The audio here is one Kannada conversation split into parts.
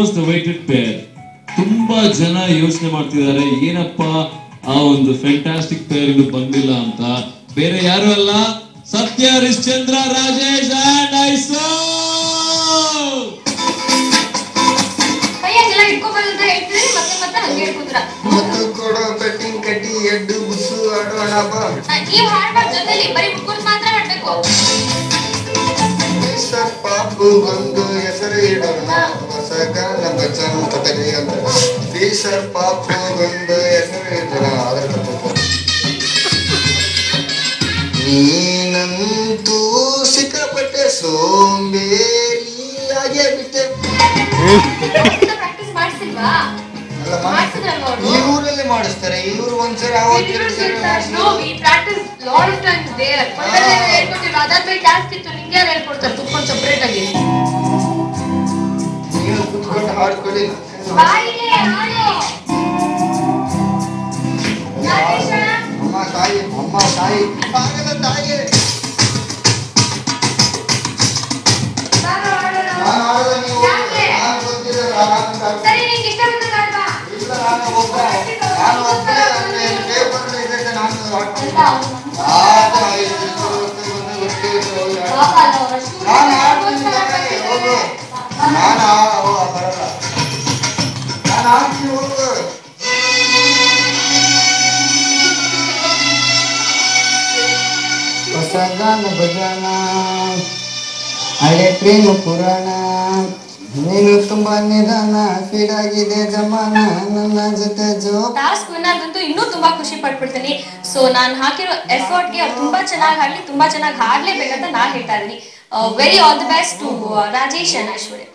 Most awaited peer. ತುಂಬಾ ಜನ ಯೋಚನೆ ಮಾಡ್ತಿದ್ದಾರೆ ಏನಪ್ಪ ಆ ಒಂದು ಫ್ಯಾಂಟಾಸ್ಟಿಕ್ ಪೇರ್ ಇದು ಬಂದಿಲ್ಲ ಅಂತ. ಬೇರೆ ಯಾರು ಅಲ್ಲ, ಸತ್ಯ ಹರಿಶ್ಚಂದ್ರ ರಾಜೇಶ್ ಅಂಡ್ ಐಸೋ. ಪಾಪು ಒಂದು ಹೆಸರು ಇಡೋಣ ಹೊಸಗಾನ ಬಚನ ಕಥೆಗೆ ಅಂತ. ಟೀಚರ್ ಪಾಪು ಒಂದು ಹೆಸರು ಇಡೋಣ ನೀನಂತೂ ಸಿಕ್ಕಾಪಟ್ಟೆ ಸೋಂಬೇರಿಯಾಗೇ ಬಿಟ್ಟೆ. ಈ ಊರಲ್ಲಿ ಮಾಡಿಸ್ತಾರೆ, ಇವ್ರು ಒಂದ್ಸರಿ ನೀವು ಕುತ್ಕೊಂಡು ಹಾಡ್ಕೊಳ್ಳಿ. ಅಮ್ಮ ತಾಯಿ, ಅಮ್ಮ ತಾಯಿ, ಆಗಲ್ಲ ತಾಯಿ. ಹೊಸಗಾನ ಭಜನ ಹಳೆ ಪ್ರೇಮ ಪುರಾಣ. ನೀನು ತುಂಬಾ ನಿಧಾನ, ಫೀಡ್ ಆಗಿದೆ ಜಮಾನ, ನನ್ನ ಜೊತೆ ಟಾಸ್ಕ್ ವಿನ್ನರ್ ಅಂತೂ ಇನ್ನೂ ತುಂಬಾ ಖುಷಿ ಪಟ್ಬಿಡ್ತೀನಿ. ಸೊ ನಾನು ಹಾಕಿರೋ ಎಫರ್ಟ್ ಗೆ ಅವ್ರು ತುಂಬಾ ಚೆನ್ನಾಗಿ ಹಾಡ್ಲಿ, ತುಂಬಾ ಚೆನ್ನಾಗಿ ಹಾಡ್ಲೇಬೇಕಂತ ನಾನು ಹೇಳ್ತಾ ಇದೀನಿ. Very all the best to Rajesh and Aishwarya.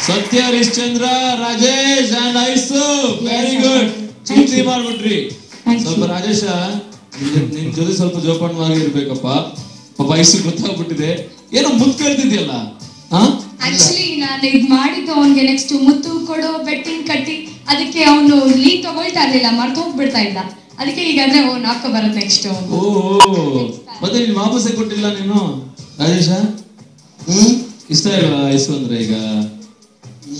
Satya Harishchandra Rajesh and Aishu, very good. ಚಿಂತೆ ಮಾಡ್ಬಿಟ್ರಿ. ಸ್ವಲ್ಪ ರಾಜೇಶ ನಿನ್ ಜೊತೆ ಸ್ವಲ್ಪ ಜೋಪಾನವಾಗಿರ್ಬೇಕಪ್ಪ. ಪಾಪ ಐಸು ಗೊತ್ತಾಗ್ಬಿಟ್ಟಿದೆ, ಏನೋ ಮುತ್ತು ಕೇಳ್ತಿದ್ಯಲ್ಲ. ಆಕ್ಚುಲಿ ನಾನು ಇದ್ ಮಾಡಿದ್ದು ಅವನ್ಗೆ ನೆಕ್ಸ್ಟ್ ಮುತ್ತು ಕೊಡೋ ಬೆಟ್ಟಿಂಗ್ ಕಟ್ಟಿ ಅದಕ್ಕೆ ಅವನು ಲೀಡ್ ತಗೊಳ್ತಾ ಇರ್ಲಿಲ್ಲ, ಮರ್ತೋಗ್ಬಿಡ್ತಾ ಇದ್ದ. ಅದಕ್ಕೆ ಈಗಾದ್ರೆ ಓನ್ ಹಾಕೋ ಬರುತ್ತೆ ನೆಕ್ಸ್ಟ್. ಓ ಮತ್ತೆ ನೀನು ವಾಪಸ್ ಕೊಟ್ಟಿಲ್ಲ ನೀನು ರಾಜೇಶ? ಇಷ್ಟ ಇಲ್ವಾ ಐಸು ಅಂದ್ರೆ ಈಗ?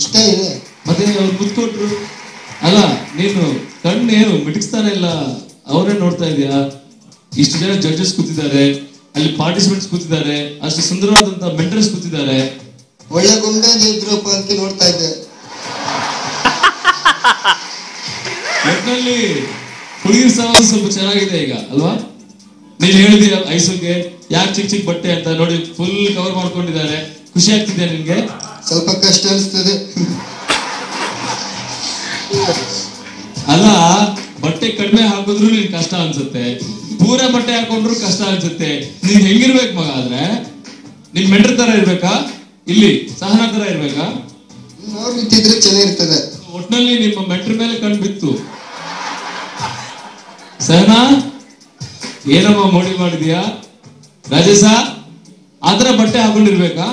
ಇಷ್ಟ ಇದೆ. ಮತ್ತೆ ಅವ್ರು ಮುತ್ಕೊಟ್ರು ಅಲ್ಲ, ನೀನು ಕಣ್ಣೇನು ಮಿಟಿಕ್ಸ್ತಾನೆ ಇಲ್ಲ, ಅವರೇ ನೋಡ್ತಾ ಇದೀಯಾ? ಇಷ್ಟು ಜನ ಜಡ್ಜಸ್ ಕೂತಿದ್ದಾರೆ, ಅಲ್ಲಿ ಪಾರ್ಟಿಸಿಪೆಂಟ್ಸ್ ಕೂತಿದ್ದಾರೆ, ಅಷ್ಟು ಸುಂದರವಾದಂತ ಮೆಂಟರ್ಸ್ ಕೂತಿದ್ದಾರೆ. ಒಳ್ಳೆ ಗೊಂಬೆ ಇದ್ರಪ್ಪ ಅಂತ ನೋಡ್ತಾ ಇದ್ದೆ. ಒಟ್ಟಿನಲ್ಲಿ ಹುಡುಗಿರ ಸವಾಲು ಸ್ವಲ್ಪ ಚೆನ್ನಾಗಿದೆ ಈಗ ಅಲ್ವಾ? ನೀನ್ ಹೇಳಿದೀಯ ಐಸುಗೆ ಯಾಕೆ ಚಿಕ್ಕ ಚಿಕ್ಕ ಬಟ್ಟೆ ಅಂತ, ನೋಡಿ ಫುಲ್ ಕವರ್ ಮಾಡ್ಕೊಂಡಿದ್ದಾರೆ. ಖುಷಿ ಆಗ್ತಿದ್ಯಾ ನಿನ್ಗೆ? ಸ್ವಲ್ಪ ಕಷ್ಟ ಅನಿಸ್ತದೆ. ಅಲ್ಲ, ಬಟ್ಟೆ ಕಡಿಮೆ ಹಾಕಿದ್ರು ನಿನ್ ಕಷ್ಟ ಅನ್ಸುತ್ತೆ, ಪೂರ ಬಟ್ಟೆ ಹಾಕೊಂಡ್ರು ಕಷ್ಟ ಅನ್ಸುತ್ತೆ. ನೀನ್ ಹೆಂಗಿರ್ಬೇಕು ಮಗ ಆದ್ರೆ? ನಿನ್ ಮೆಂಟರ್ ತರ ಇರ್ಬೇಕಾ, ಇಲ್ಲಿ ಸಹನಾ ತರ ಇರ್ಬೇಕಾ? ಅವ್ರು ನಿಂತಿದ್ರೆ ಚೆನ್ನಾಗಿರ್ತದೆ. ಒಟ್ನಲ್ಲಿ ನಿಮ್ಮ ಮೆಂಟರ್ ಮೇಲೆ ಕಣ್ ಬಿತ್ತು. ಸಹನಾ ಏನಮ್ಮ ಮೋಡಿ ಮಾಡಿದ್ಯಾ? ರಾಜೇಶ ಆತರ ಬಟ್ಟೆ ಹಾಕೊಂಡಿರ್ಬೇಕಾ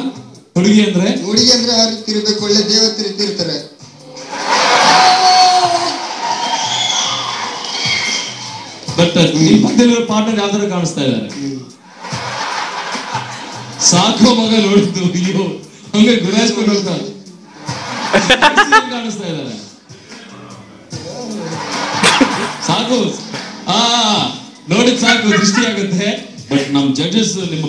ಹುಡುಗಿ ಅಂದ್ರೆ? ಹುಡುಗಿ ಅಂದ್ರೆ ಆ ರೀತಿ ಇರ್ಬೇಕು, ಒಳ್ಳೆ ದೇವತೆ ರೀತಿ ಇರ್ತಾರೆ. ಬಟ್ ನಿಮ್ ಪಕ್ಕದಲ್ಲಿರೋ ಪಾರ್ಟ್ನರ್ ಯಾವ ತರ ಕಾಣಿಸ್ತಾ ಇದ್ದಾರೆ? ಸಾಕೋ ಮಗ ನೋಡಿದ್ದು, ಅಯ್ಯೋ ಹಂಗೆ ಗುರಾಯಿಸ್ಕೊಂಡು ಹೋಗ್ತಾರೆ, ಕಾಣಿಸ್ತಾ ಇದ್ದಾರೆ. ಸಾಕು, ನೋಡಿದ್ ಸಾಕು, ದೃಷ್ಟಿ ಆಗುತ್ತೆ. ಬಟ್ ನಮ್ ಜಡ್ಜಸ್ ನಿಮ್ಮ